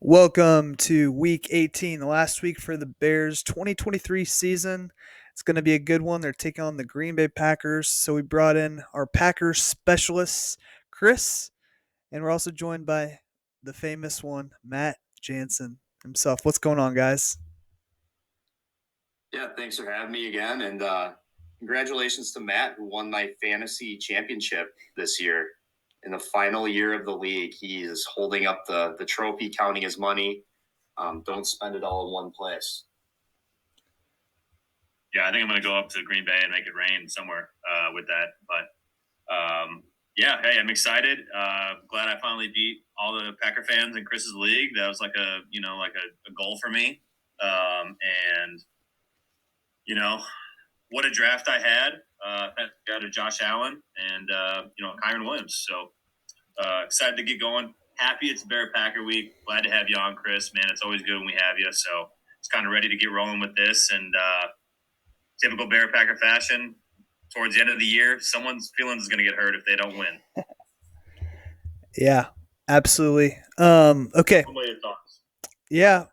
Welcome to week 18, the last week for the Bears 2023 season. It's going to be a good one. They're taking on the Green Bay Packers. So we brought in our Packers specialist, Chris, and we're also joined by the famous one, Matt Jansen himself. What's going on, guys? Yeah, thanks for having me again. And congratulations to Matt, who won my fantasy championship this year. In the final year of the league, he is holding up the trophy, counting his money. Don't spend it all in one place. Yeah, I think I'm going to go up to Green Bay and make it rain somewhere with that. But yeah, hey, I'm excited. Glad I finally beat all the Packer fans in Chris's league. That was like a goal for me. And what a draft I had. Got a Josh Allen and Kyron Williams. So excited to get going. Happy it's Bear Packer week. Glad to have you on, Chris. Man, it's always good when we have you. So it's kind of ready to get rolling with this. And typical Bear Packer fashion, towards the end of the year, someone's feelings is going to get hurt if they don't win. Yeah, absolutely. Okay. What are your thoughts? Yeah,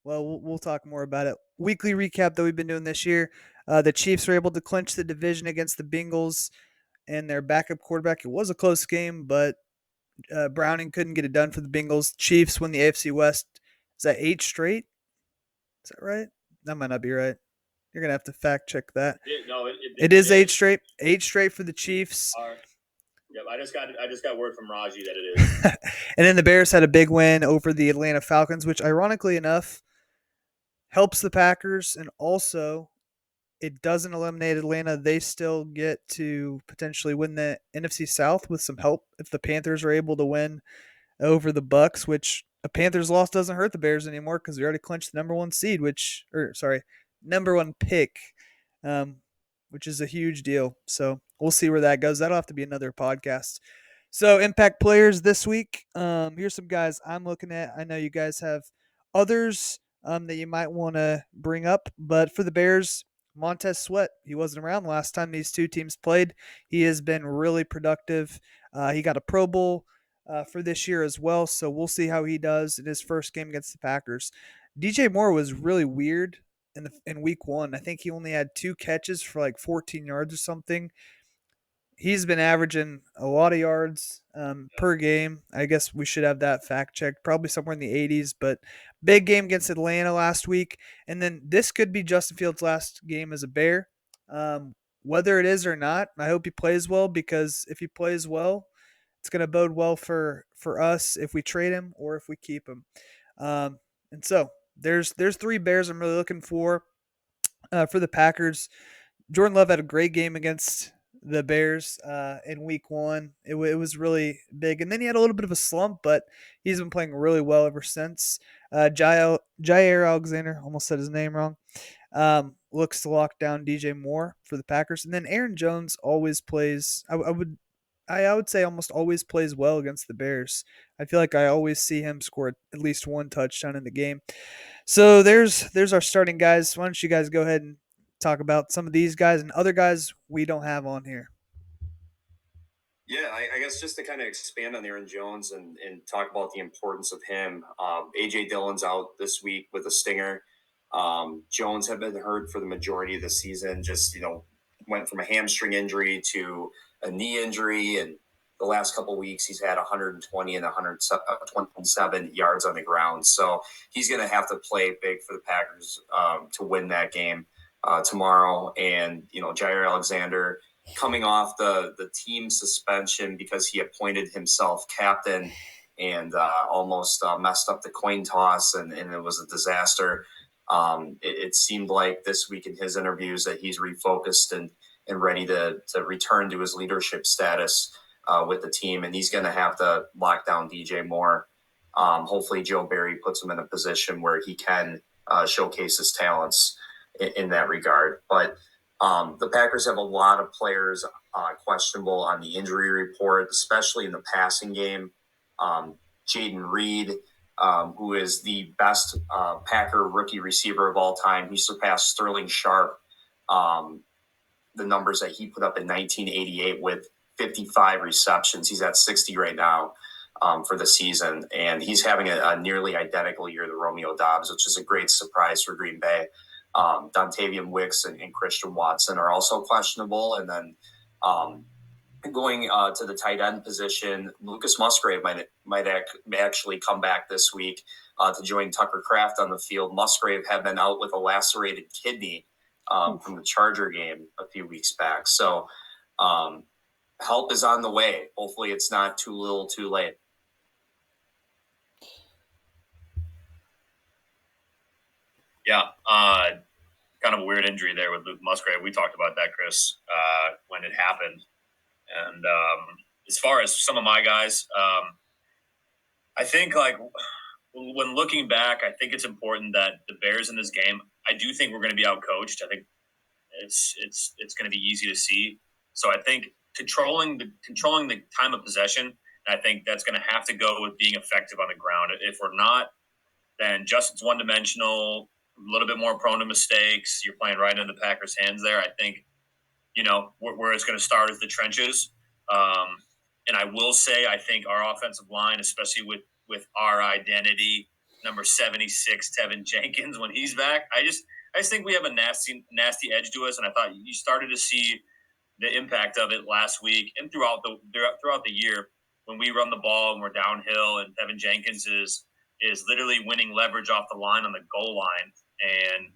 we'll talk more about it. Weekly recap that we've been doing this year. The Chiefs were able to clinch the division against the Bengals and their backup quarterback. It was a close game, but Browning couldn't get it done for the Bengals. Chiefs win the AFC West. Is that 8 straight? Is that right? That might not be right. You're gonna have to fact check that. It is 8 straight. 8 straight for the Chiefs. Yep, I just got word from Raji that it is. And then the Bears had a big win over the Atlanta Falcons, which ironically enough helps the Packers, and also it doesn't eliminate Atlanta. They still get to potentially win the NFC South with some help if the Panthers are able to win over the Bucks, which a Panthers loss doesn't hurt the Bears anymore because they already clinched the number one seed, number one pick, which is a huge deal. So we'll see where that goes. That'll have to be another podcast. So impact players this week. Here's some guys I'm looking at. I know you guys have others that you might want to bring up, but for the Bears, Montez Sweat, he wasn't around last time these two teams played. He has been really productive. He got a Pro Bowl for this year as well, so we'll see how he does in his first game against the Packers. DJ Moore was really weird in week one. I think he only had 2 catches for like 14 yards or something. He's been averaging a lot of yards per game. I guess we should have that fact checked. Probably somewhere in the 80s, but big game against Atlanta last week. And then this could be Justin Fields' last game as a Bear. Whether it is or not, I hope he plays well, because if he plays well, it's going to bode well for us if we trade him or if we keep him. And so there's 3 Bears I'm really looking for the Packers. Jordan Love had a great game against the Bears in week one. It was really big. And then he had a little bit of a slump, but he's been playing really well ever since. Jair Alexander, almost said his name wrong, looks to lock down DJ Moore for the Packers. And then Aaron Jones always plays, I would say almost always plays well against the Bears. I feel like I always see him score at least 1 touchdown in the game. So there's our starting guys. Why don't you guys go ahead and talk about some of these guys and other guys we don't have on here? Yeah, I guess just to kind of expand on Aaron Jones and talk about the importance of him. A.J. Dillon's out this week with a stinger. Jones had been hurt for the majority of the season, went from a hamstring injury to a knee injury, and the last couple of weeks he's had 120 and 127 yards on the ground. So he's going to have to play big for the Packers to win that game tomorrow. And, Jair Alexander coming off the team suspension because he appointed himself captain and almost messed up the coin toss, and it was a disaster. It seemed like this week in his interviews that he's refocused and ready to return to his leadership status with the team, and he's going to have to lock down DJ Moore. Hopefully Joe Barry puts him in a position where he can showcase his talents in that regard. But the Packers have a lot of players questionable on the injury report, especially in the passing game. Jaden Reed, who is the best Packer rookie receiver of all time. He surpassed Sterling Sharp, the numbers that he put up in 1988 with 55 receptions. He's at 60 right now. for the season. And he's having a nearly identical year to Romeo Dobbs, which is a great surprise for Green Bay. Dontavian Wicks and Christian Watson are also questionable. And then going to the tight end position, Lucas Musgrave might actually come back this week to join Tucker Kraft on the field. Musgrave had been out with a lacerated kidney from the Charger game a few weeks back. So help is on the way. Hopefully it's not too little too late. Yeah, kind of a weird injury there with Luke Musgrave. We talked about that, Chris, when it happened. And as far as some of my guys, I think like when looking back, I think it's important that the Bears in this game, I do think we're going to be outcoached. I think it's going to be easy to see. So I think controlling the time of possession, I think that's going to have to go with being effective on the ground. If we're not, then Justin's one-dimensional, a little bit more prone to mistakes. You're playing right into the Packers' hands there. I think, where it's going to start is the trenches. And I will say, I think our offensive line, especially with our identity, number 76, Tevin Jenkins, when he's back, I just think we have a nasty edge to us. And I thought you started to see the impact of it last week and throughout the year when we run the ball and we're downhill and Tevin Jenkins is literally winning leverage off the line on the goal line and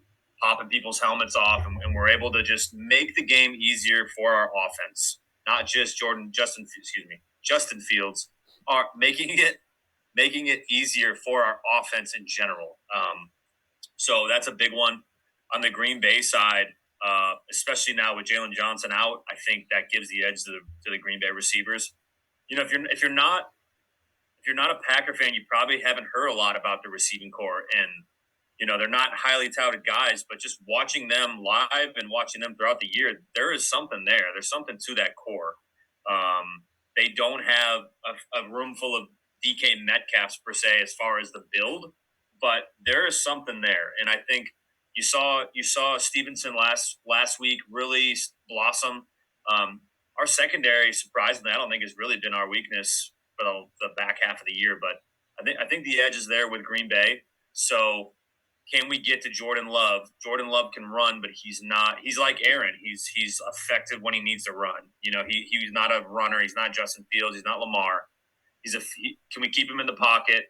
popping people's helmets off, and we're able to just make the game easier for our offense. Not just Justin Fields are making it easier for our offense in general. So that's a big one on the Green Bay side, especially now with Jalen Johnson out. I think that gives the edge to the Green Bay receivers. If you're not a Packer fan, you probably haven't heard a lot about the receiving corps, and they're not highly touted guys, but just watching them live and watching them throughout the year, there is something there. There's something to that core. They don't have a room full of DK Metcalfs per se as far as the build, but there is something there, and I think you saw Stevenson last week really blossom. Our secondary, surprisingly, I don't think has really been our weakness for the back half of the year, but I think the edge is there with Green Bay. So can we get to Jordan Love? Jordan Love can run, but he's not. He's like Aaron. He's effective when he needs to run. He's not a runner. He's not Justin Fields. He's not Lamar. Can we keep him in the pocket?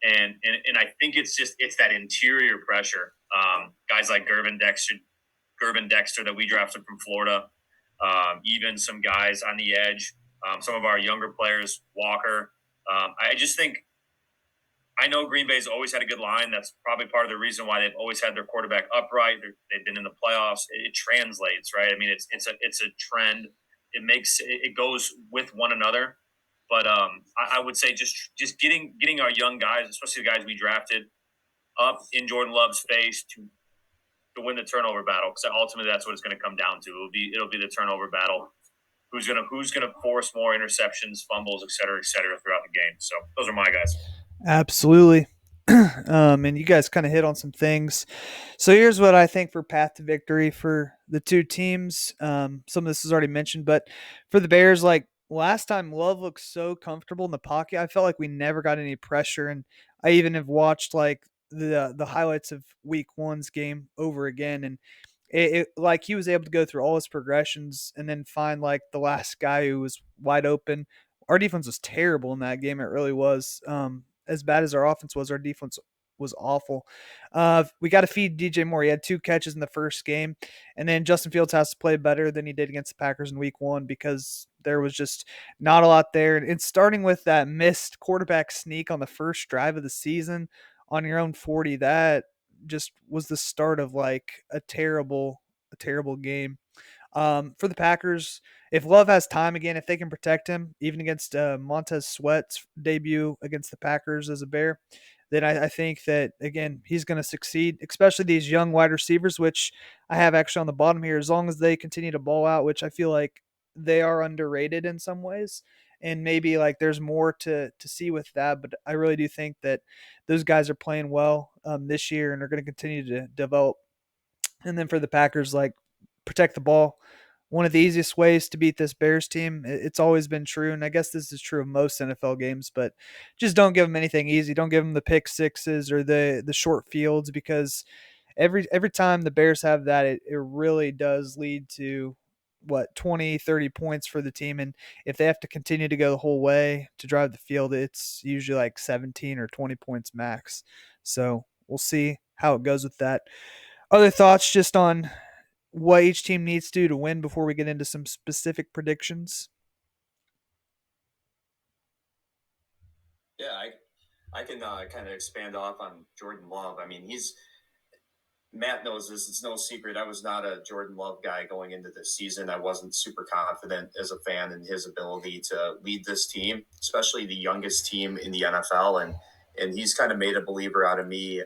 And I think it's that interior pressure. Guys like Gervin Dexter that we drafted from Florida. Even some guys on the edge. Some of our younger players, Walker. I just think. I know Green Bay's always had a good line. That's probably part of the reason why they've always had their quarterback upright. They've been in the playoffs. It translates, right? I mean, it's a trend. It goes with one another. But I would say just getting our young guys, especially the guys we drafted, up in Jordan Love's face to win the turnover battle, because ultimately that's what it's going to come down to. It'll be the turnover battle. Who's gonna force more interceptions, fumbles, et cetera, throughout the game. So those are my guys. Absolutely. And you guys kind of hit on some things. So here's what I think for path to victory for the two teams. Some of this is already mentioned, but for the Bears, like last time, Love looked so comfortable in the pocket. I felt like we never got any pressure, and I even have watched like the highlights of Week 1's game over again, and it like he was able to go through all his progressions and then find like the last guy who was wide open. Our defense was terrible in that game. It really was. As bad as our offense was, our defense was awful. We got to feed DJ Moore. He had 2 catches in the first game, and then Justin Fields has to play better than he did against the Packers in Week 1 because there was just not a lot there. And it's starting with that missed quarterback sneak on the first drive of the season on your own 40. That just was the start of like a terrible game. For the Packers, if Love has time again, if they can protect him, even against Montez Sweat's debut against the Packers as a Bear, then I think that, again, he's going to succeed, especially these young wide receivers, which I have actually on the bottom here, as long as they continue to ball out, which I feel like they are underrated in some ways. And maybe like there's more to see with that, but I really do think that those guys are playing well this year and are going to continue to develop. And then for the Packers, like protect the ball, one of the easiest ways to beat this Bears team. It's always been true, and I guess this is true of most NFL games. But just don't give them anything easy. Don't give them the pick sixes or the short fields, because every time the Bears have that, it really does lead to what 20, 30 points for the team. And if they have to continue to go the whole way to drive the field, it's usually like 17 or 20 points max. So we'll see how it goes with that. Other thoughts just on what each team needs to do to win before we get into some specific predictions? Yeah, I can kind of expand off on Jordan Love. I mean, Matt knows this. It's no secret. I was not a Jordan Love guy going into this season. I wasn't super confident as a fan in his ability to lead this team, especially the youngest team in the NFL. And he's kind of made a believer out of me.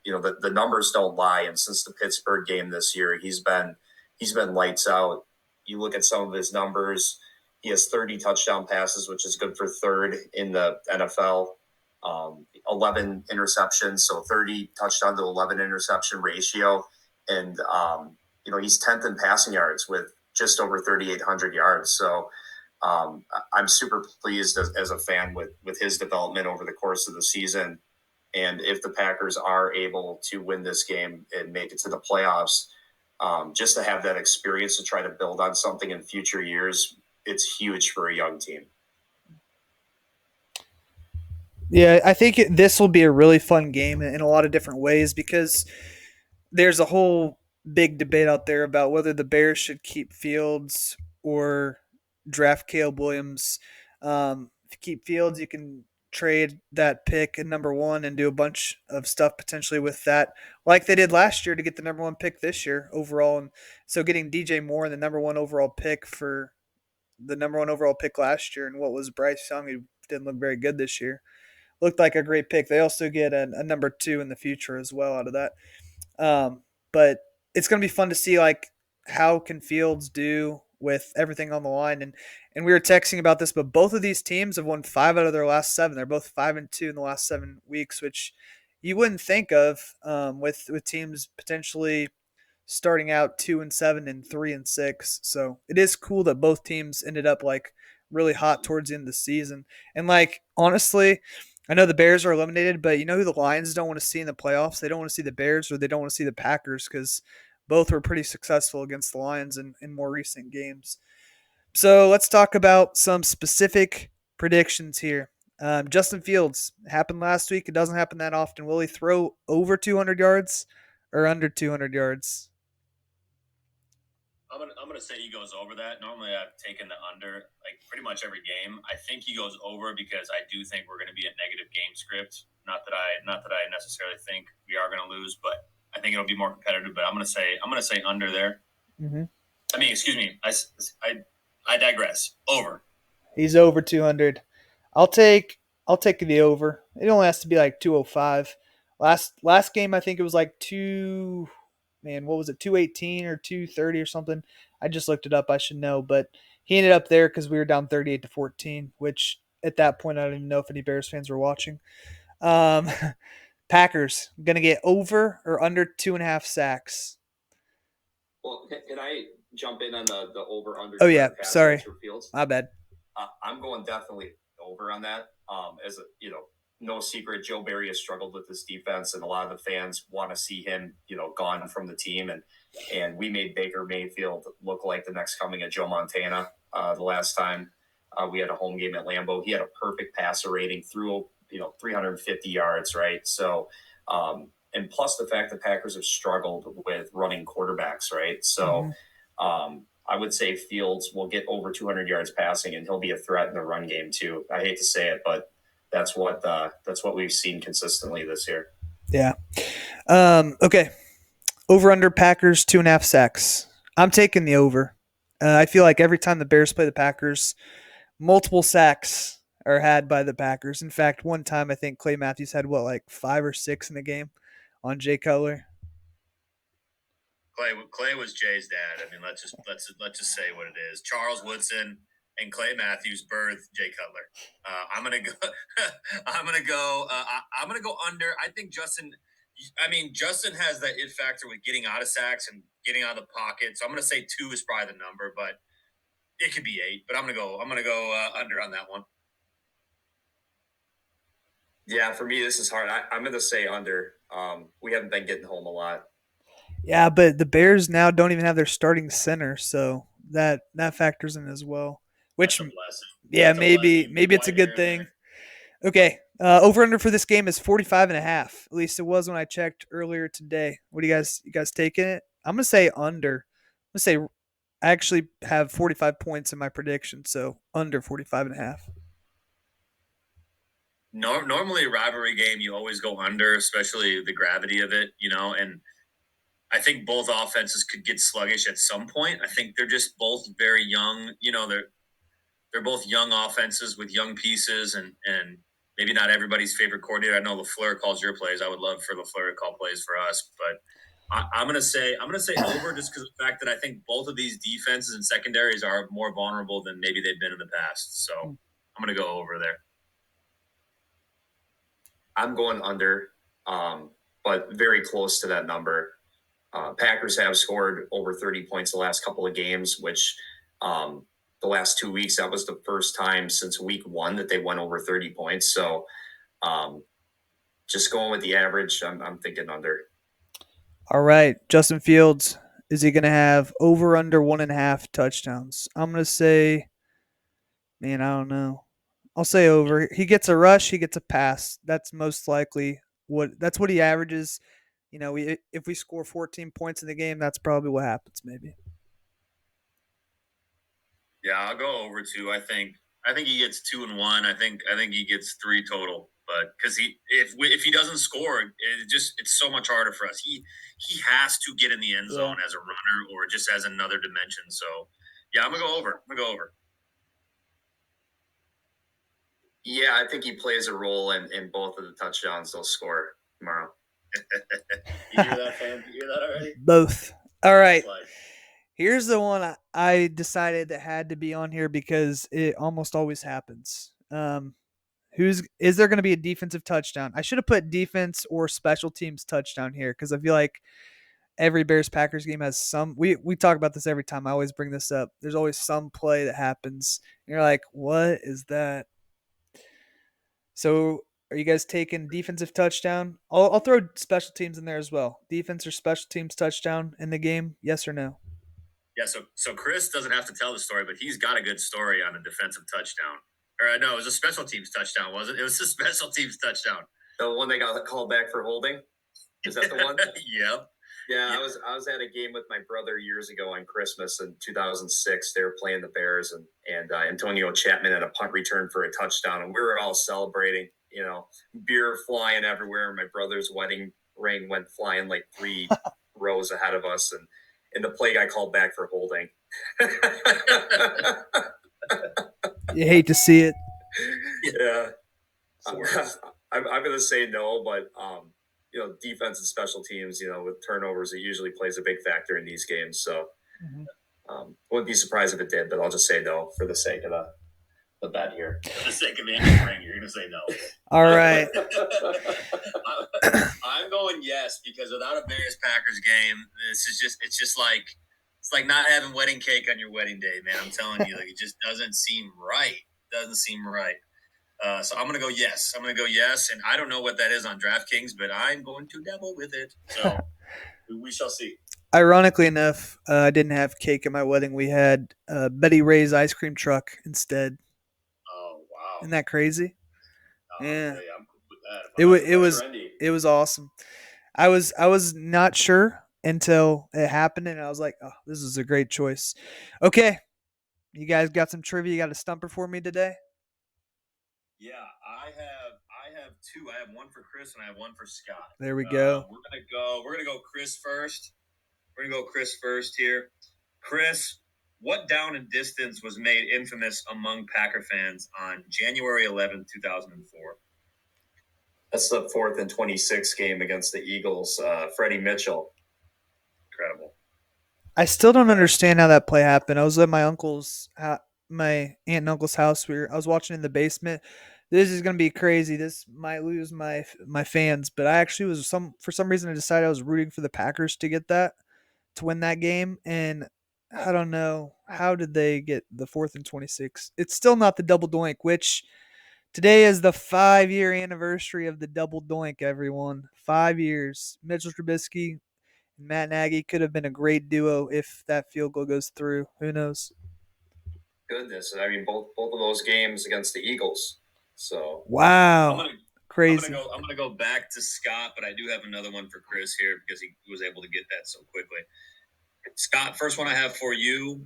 The numbers don't lie. And since the Pittsburgh game this year, he's been lights out. You look at some of his numbers. He has 30 touchdown passes, which is good for third in the NFL. 11 interceptions, so 30 touchdown to 11 interception ratio. And, he's 10th in passing yards with just over 3,800 yards. So I'm super pleased as a fan with his development over the course of the season. And if the Packers are able to win this game and make it to the playoffs, just to have that experience to try to build on something in future years, it's huge for a young team. Yeah, I think this will be a really fun game in a lot of different ways, because there's a whole big debate out there about whether the Bears should keep Fields or draft Caleb Williams. If you keep Fields, you can trade that pick in number one and do a bunch of stuff potentially with that, like they did last year to get the number one pick this year overall. And so getting DJ Moore and the number one overall pick for the number one overall pick last year, and what was Bryce Young, who didn't look very good this year, looked like a great pick. They also get a number two in the future as well out of that. But it's going to be fun to see like how can Fields do with everything on the line. And we were texting about this, but both of these teams have won 5 out of their last 7. They're both 5-2 in the last 7 weeks, which you wouldn't think of with teams potentially starting out 2-7 and 3-6. So it is cool that both teams ended up like really hot towards the end of the season. And like honestly, I know the Bears are eliminated, but you know who the Lions don't want to see in the playoffs? They don't want to see the Bears, or they don't want to see the Packers, because both were pretty successful against the Lions in more recent games. So let's talk about some specific predictions here. Justin Fields happened last week. It doesn't happen that often. Will he throw over 200 yards or under 200 yards? I'm gonna say he goes over that. Normally, I've taken the under like pretty much every game. I think he goes over because I do think we're going to be a negative game script. Not that I necessarily think we are going to lose, but I think it'll be more competitive. But I'm gonna say under there. Mm-hmm. I mean, excuse me. I digress. Over. He's over 200. I'll take the over. It only has to be like 205. Last game I think it was like what was it, 218 or 230 or something. I just looked it up. I should know, but he ended up there because we were down 38-14, which at that point I don't even know if any Bears fans were watching. Um, Packers gonna get over or under 2.5 sacks. Well, can I jump in on the over under? Oh yeah, sorry, Fields? my bad. I'm going definitely over on that. As a no secret, Joe Barry has struggled with this defense, and a lot of the fans want to see him, gone from the team. And we made Baker Mayfield look like the next coming of Joe Montana. The last time we had a home game at Lambeau, he had a perfect passer rating, through 350 yards, right? So, and plus the fact that Packers have struggled with running quarterbacks, right? So, I would say Fields will get over 200 yards passing, and he'll be a threat in the run game too. I hate to say it, but that's what we've seen consistently this year. Yeah. Okay. Over under Packers 2.5 sacks. I'm taking the over. I feel like every time the Bears play the Packers, multiple sacks are had by the Packers. In fact, one time I think Clay Matthews had like 5 or 6 in the game on Jay Cutler. Clay was Jay's dad. I mean, let's just say what it is. Charles Woodson and Clay Matthews birthed Jay Cutler. I'm gonna go. I'm gonna go under. I think Justin has that it factor with getting out of sacks and getting out of the pocket. So I'm going to say 2 is probably the number, but it could be 8. But I'm going to go under on that one. Yeah, for me, this is hard. I'm going to say under. We haven't been getting home a lot. Yeah, but the Bears now don't even have their starting center, so that factors in as well. Which, That's a blessing. yeah, That's a blessing. maybe it's a good thing. Okay, over under for this game is 45.5. At least it was when I checked earlier today. What do you guys taking it? I'm gonna say under. I'm gonna say I actually have 45 points in my prediction, so under 45.5. Normally, a rivalry game, you always go under, especially the gravity of it, and I think both offenses could get sluggish at some point. I think they're just both very young. They're both young offenses with young pieces, and maybe not everybody's favorite coordinator. I know LaFleur calls your plays. I would love for LaFleur to call plays for us, but I'm gonna say over just because of the fact that I think both of these defenses and secondaries are more vulnerable than maybe they've been in the past. So I'm gonna go over there. I'm going under, but very close to that number. Packers have scored over 30 points the last couple of games, which the last 2 weeks, that was the first time since week 1 that they went over 30 points. So just going with the average, I'm thinking under. All right, Justin Fields, is he gonna have over under 1.5 touchdowns? I'm gonna say, man, I don't know. I'll say over. He gets a rush, he gets a pass. That's most likely that's what he averages. If we score 14 points in the game, that's probably what happens. Maybe. Yeah, I'll go over 2. I think he gets 2 and 1. I think he gets 3 total. But because if he doesn't score, it's so much harder for us. He has to get in the end zone as a runner or just as another dimension. So yeah, I'm gonna go over. Yeah, I think he plays a role in both of the touchdowns they'll score tomorrow. You hear that, fam? You hear that already? Both. All right. Here's the one I decided that had to be on here because it almost always happens. Is there going to be a defensive touchdown? I should have put defense or special teams touchdown here because I feel like every Bears Packers game has some. We talk about this every time. I always bring this up. There's always some play that happens. And you're like, what is that? So are you guys taking defensive touchdown? I'll throw special teams in there as well. Defense or special teams touchdown in the game? Yes or no? Yeah, so Chris doesn't have to tell the story, but he's got a good story on a defensive touchdown. Or no, it was a special teams touchdown, wasn't it? It was a special teams touchdown. The one they got called back for holding? Is that the one? Yep. Yeah, I was at a game with my brother years ago on Christmas in 2006. They were playing the Bears, and Antonio Chapman had a punt return for a touchdown, and we were all celebrating. Beer flying everywhere. My brother's wedding ring went flying like 3 rows ahead of us, and the play guy called back for holding. You hate to see it. Yeah, I'm going to say no, but defense and special teams, with turnovers, it usually plays a big factor in these games. So wouldn't be surprised if it did, but I'll just say no for the sake of the bet here. For the sake of Andy Ring, you're going to say no. All right. I'm going yes because without a Bears Packers game, it's like not having wedding cake on your wedding day, man. I'm telling you, it just doesn't seem right. So I'm going to go yes. And I don't know what that is on DraftKings, but I'm going to dabble with it. So we shall see. Ironically enough, I didn't have cake at my wedding. We had Betty Ray's ice cream truck instead. Oh, wow. Isn't that crazy? Yeah. I'm cool with that. It was awesome. I was not sure until it happened, and I was like, oh, this is a great choice. Okay. You guys got some trivia? You got a stumper for me today? Yeah, I have 2. I have one for Chris and I have one for Scott. There we go. We're gonna go Chris first. Here. Chris, what down and distance was made infamous among Packer fans on January 11th, 2004? That's the 4th and 26 game against the Eagles. Freddie Mitchell. Incredible. I still don't understand how that play happened. I was at my my aunt and uncle's house. I was watching in the basement. This is gonna be crazy. This might lose my fans, but I actually for some reason I decided I was rooting for the Packers to get that. to win that game, and I don't know how did they get the 4th and 26. It's still not the double doink, which today is the 5-year anniversary of the double doink. Everyone, 5 years. Mitchell Trubisky and Matt Nagy could have been a great duo if that field goal goes through. Who knows? Goodness, I mean, both of those games against the Eagles. So Wow, I'm crazy. gonna go back to Scott, but I do have another one for Chris here because he was able to get that so quickly. Scott, first one I have for you.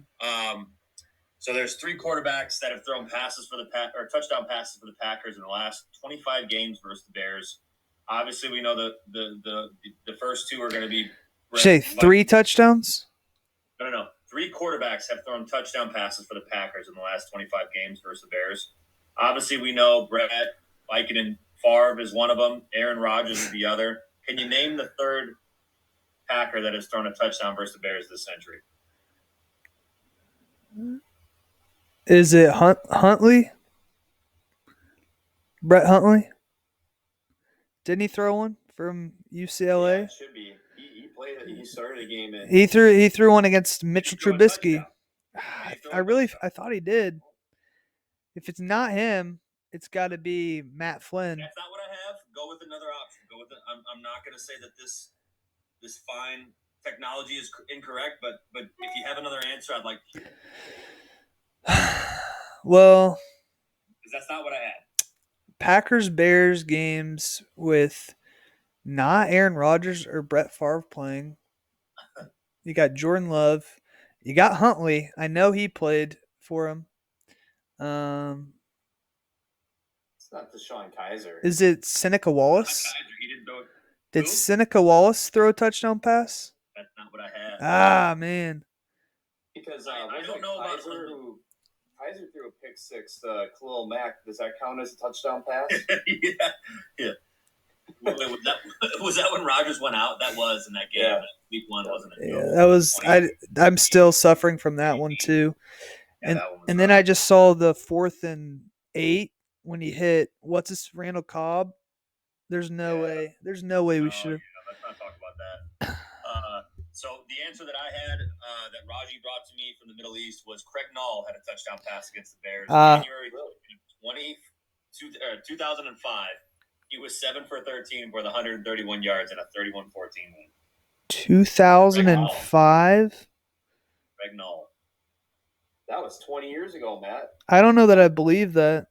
So there's 3 quarterbacks that have thrown passes for the touchdown passes for the Packers in the last 25 games versus the Bears. Obviously, we know the first 2 are going to be. Say 3 touchdowns. No. 3 quarterbacks have thrown touchdown passes for the Packers in the last 25 games versus the Bears. Obviously, we know Brett, Vikett, and Favre is one of them. Aaron Rodgers is the other. Can you name the third Packer that has thrown a touchdown versus the Bears this century? Is it Huntley? Brett Huntley? Didn't he throw one from UCLA? Yeah, it should be. He played it. He started a game. He threw one against Mitchell He threw a Trubisky. touchdown. I thought he did. If it's not him, it's got to be Matt Flynn. That's not what I have. Go with another option. I'm not going to say that this fine technology is incorrect, but if you have another answer, I'd like to hear it. Well, because that's not what I had. Packers Bears games with not Aaron Rodgers or Brett Favre playing. You got Jordan Love. You got Huntley. I know he played for him. It's not Deshaun Kaiser. Is it Seneca Wallace? He didn't throw it. Did Seneca Wallace throw a touchdown pass? That's not what I had. Ah, man. Because I don't know about Kaiser threw a pick 6 to Khalil Mack. Does that count as a touchdown pass? Yeah. Was that when Rodgers went out? That was in that game. Yeah. Week 1, wasn't it? Yeah, that was. I'm still suffering from that one too. Yeah, And then I just saw the 4th and 8 when he hit Randall Cobb. There's no way. There's no way we should have. Let's not talk about that. So the answer that I had that Raji brought to me from the Middle East was Craig Nall had a touchdown pass against the Bears January 2005. He was 7 for 13 with 131 yards and a 31-14 win. 2005. Craig Nall. That was 20 years ago, Matt. I don't know that I believe that.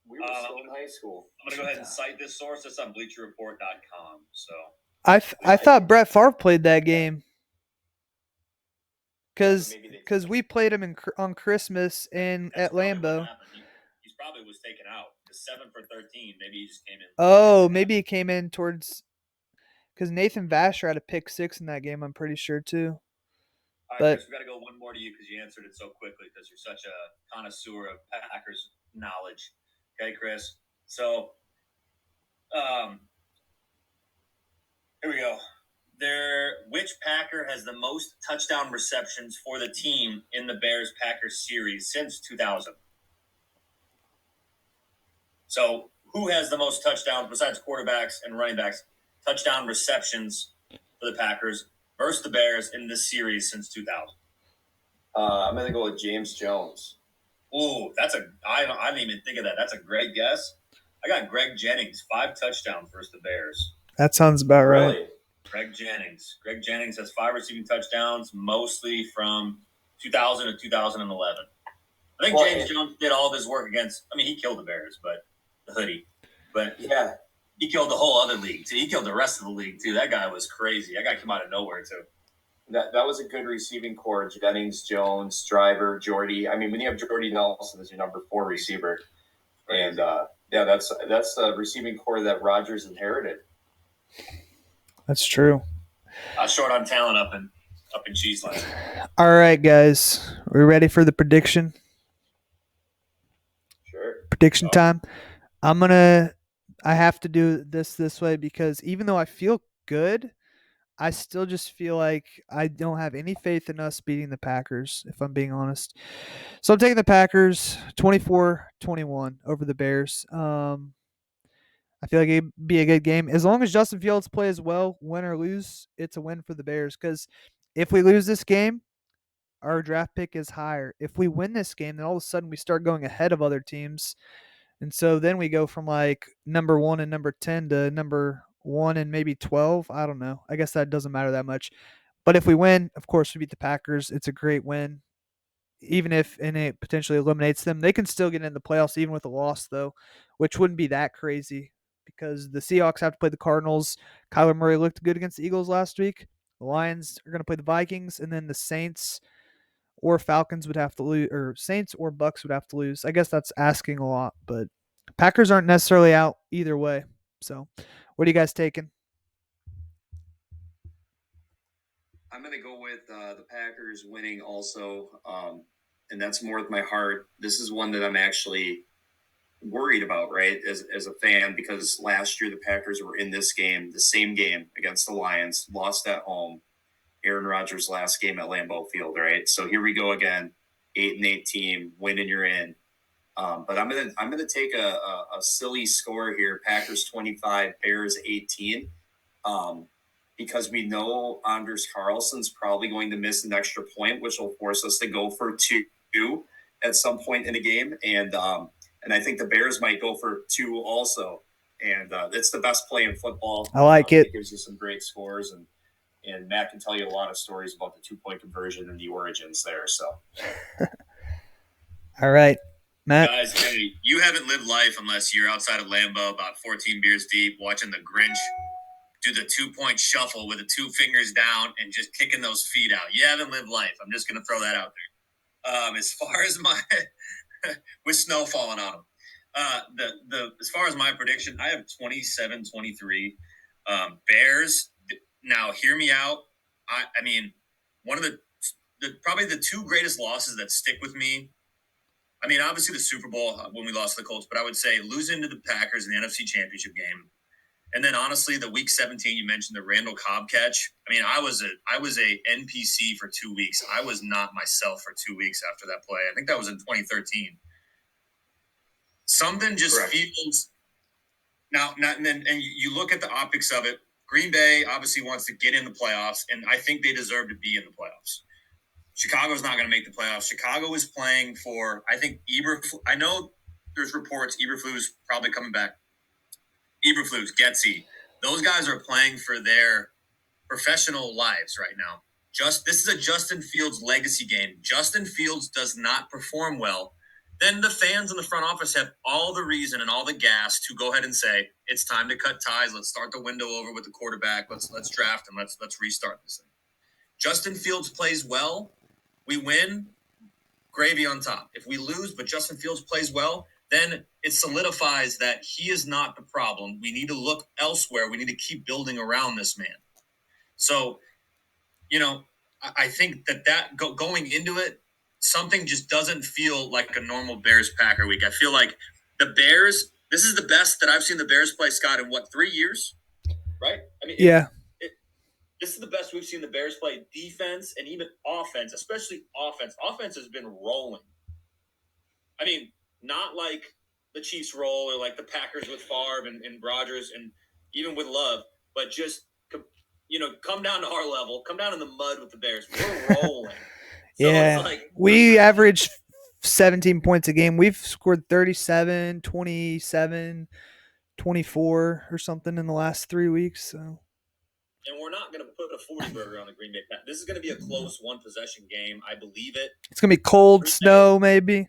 We were still in high school. I'm going to go ahead and cite this source. It's on BleacherReport.com. So I thought Brett Favre played that game because we played him on Christmas at Lambeau. He probably was taken out. 7 for 13. Maybe he just came in. Oh, maybe he came in towards because Nathan Vasher had a pick 6 in that game. I'm pretty sure too. All right, but Chris, we got to go one more to you because you answered it so quickly because you're such a connoisseur of Packers knowledge. Okay, Chris. So, here we go. Which Packer has the most touchdown receptions for the team in the Bears-Packers series since 2000? So, who has the most touchdowns besides quarterbacks and running backs? Touchdown receptions for the Packers versus the Bears in this series since 2000. I'm going to go with James Jones. Ooh, I didn't even think of that. That's a great guess. I got Greg Jennings, 5 touchdowns versus the Bears. That sounds about right. Really? Greg Jennings has 5 receiving touchdowns, mostly from 2000 to 2011. I think James Jones did all of his work he killed the Bears, but the hoodie. But yeah, he killed the whole other league, too. He killed the rest of the league, too. That guy was crazy. That guy came out of nowhere, too. That was a good receiving core. Jennings, Jones, Driver, Jordy. I mean, when you have Jordy Nelson as your number 4 receiver, and that's the receiving core that Rodgers inherited. That's true. Not short on talent up in Cheeseland. All right, guys, we ready for the prediction? Sure. Prediction time. I have to do this way because even though I feel good, I still just feel like I don't have any faith in us beating the Packers, if I'm being honest. So I'm taking the Packers 24-21 over the Bears. I feel like it'd be a good game. As long as Justin Fields plays well, win or lose, it's a win for the Bears. Because if we lose this game, our draft pick is higher. If we win this game, then all of a sudden we start going ahead of other teams. And so then we go from like number 1 and number 10 to number 1 and maybe 12. I don't know. I guess that doesn't matter that much. But if we win, of course, we beat the Packers. It's a great win. Even if and it potentially eliminates them, they can still get in the playoffs even with a loss, though, which wouldn't be that crazy because the Seahawks have to play the Cardinals. Kyler Murray looked good against the Eagles last week. The Lions are going to play the Vikings, and then the Saints or Falcons would have to lose, or Saints or Bucks would have to lose. I guess that's asking a lot, but Packers aren't necessarily out either way. So, what are you guys taking? I'm going to go with the Packers winning also, and that's more with my heart. This is one that I'm actually worried about, right, as a fan, because last year the Packers were in this game, the same game against the Lions, lost at home. Aaron Rodgers' last game at Lambeau Field, right? So here we go again, 8-8 team, win and you're in. But I'm gonna take a silly score here: Packers 25, Bears 18, because we know Anders Carlson's probably going to miss an extra point, which will force us to go for two at some point in the game, and I think the Bears might go for two also, and it's the best play in football. I like it. It gives you some great scores, and Matt can tell you a lot of stories about the 2-point conversion and the origins there. So, all right, Matt. Guys, hey, you haven't lived life unless you're outside of Lambeau, about 14 beers deep, watching the Grinch do the 2-point shuffle with the 2 fingers down and just kicking those feet out. You haven't lived life. I'm just going to throw that out there. As far as my with snow falling on them, as far as my prediction, I have 27-23 Bears. Now, hear me out. I mean, one of the probably the 2 greatest losses that stick with me. I mean, obviously the Super Bowl when we lost to the Colts, but I would say losing to the Packers in the NFC Championship game, and then honestly the Week 17 you mentioned the Randall Cobb catch. I mean, I was a NPC for 2 weeks. I was not myself for 2 weeks after that play. I think that was in 2013. Something just Correct. feels now, and you look at the optics of it. Green Bay obviously wants to get in the playoffs, and I think they deserve to be in the playoffs. Chicago's not going to make the playoffs. Chicago is playing for, I think, I know there's reports Eberflus probably coming back. Eberflus, Getsy, those guys are playing for their professional lives right now. This is a Justin Fields legacy game. Justin Fields does not perform well, then the fans in the front office have all the reason and all the gas to go ahead and say it's time to cut ties. Let's start the window over with the quarterback. Let's draft and let's restart this thing. Justin Fields plays well, we win, gravy on top. If we lose, but Justin Fields plays well, then it solidifies that he is not the problem. We need to look elsewhere. We need to keep building around this man. So, I think that going into it, something just doesn't feel like a normal Bears-Packer week. I feel like the Bears, this is the best that I've seen the Bears play, Scott, in 3 years? Right? I mean, Yeah. This is the best we've seen the Bears play defense and even offense, especially offense. Offense has been rolling. I mean, not like the Chiefs roll or like the Packers with Favre and Rodgers and even with Love, but just, come down to our level, come down in the mud with the Bears. We're rolling. So yeah. We average 17 points a game. We've scored 37, 27, 24 or something in the last 3 weeks. So. And we're not going to put a 40 burger on the Green Bay Packers. This is going to be a close one-possession game. I believe it. It's going to be cold, snow, maybe.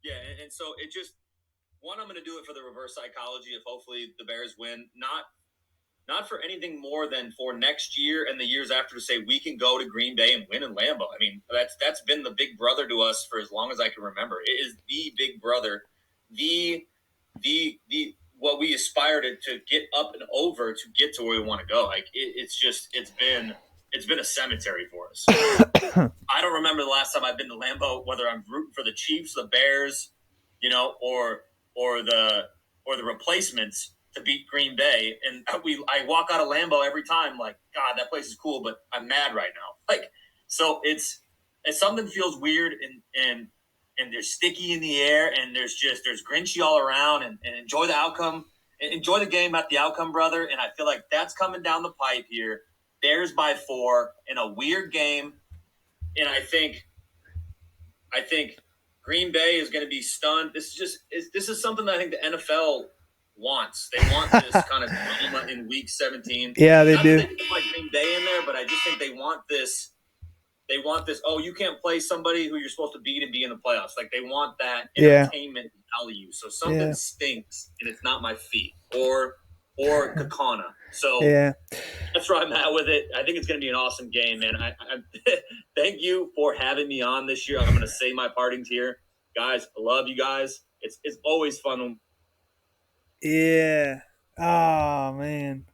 Yeah, and so it just – I'm going to do it for the reverse psychology of hopefully the Bears win. Not for anything more than for next year and the years after to say we can go to Green Bay and win in Lambeau. I mean, that's been the big brother to us for as long as I can remember. It is the big brother, the what we aspire to get up and over to get to where we want to go. Like it's been a cemetery for us. I don't remember the last time I've been to Lambeau, whether I'm rooting for the Chiefs, the Bears, or the replacements to beat Green Bay. And I walk out of Lambeau every time like, God, that place is cool, but I'm mad right now. Like, so it's something feels weird and there's sticky in the air and there's Grinchy all around and enjoy the outcome. enjoy the game, not the outcome, brother. And I feel like that's coming down the pipe here. Bears by 4 in a weird game. And I think Green Bay is going to be stunned. This is something that I think the NFL wants. They want this kind of drama in Week 17. Yeah, they Not do. that they put like Green Bay in there, but I just think they want this. They want this. Oh, you can't play somebody who you're supposed to beat and be in the playoffs. Like they want that Yeah. entertainment value. So something Yeah. stinks, and it's not my feet or Kakana. So Yeah. that's where I'm at with it. I think it's going to be an awesome game, man. I thank you for having me on this year. I'm going to say my partings here, guys. I love you guys. It's always fun. Yeah. Oh man.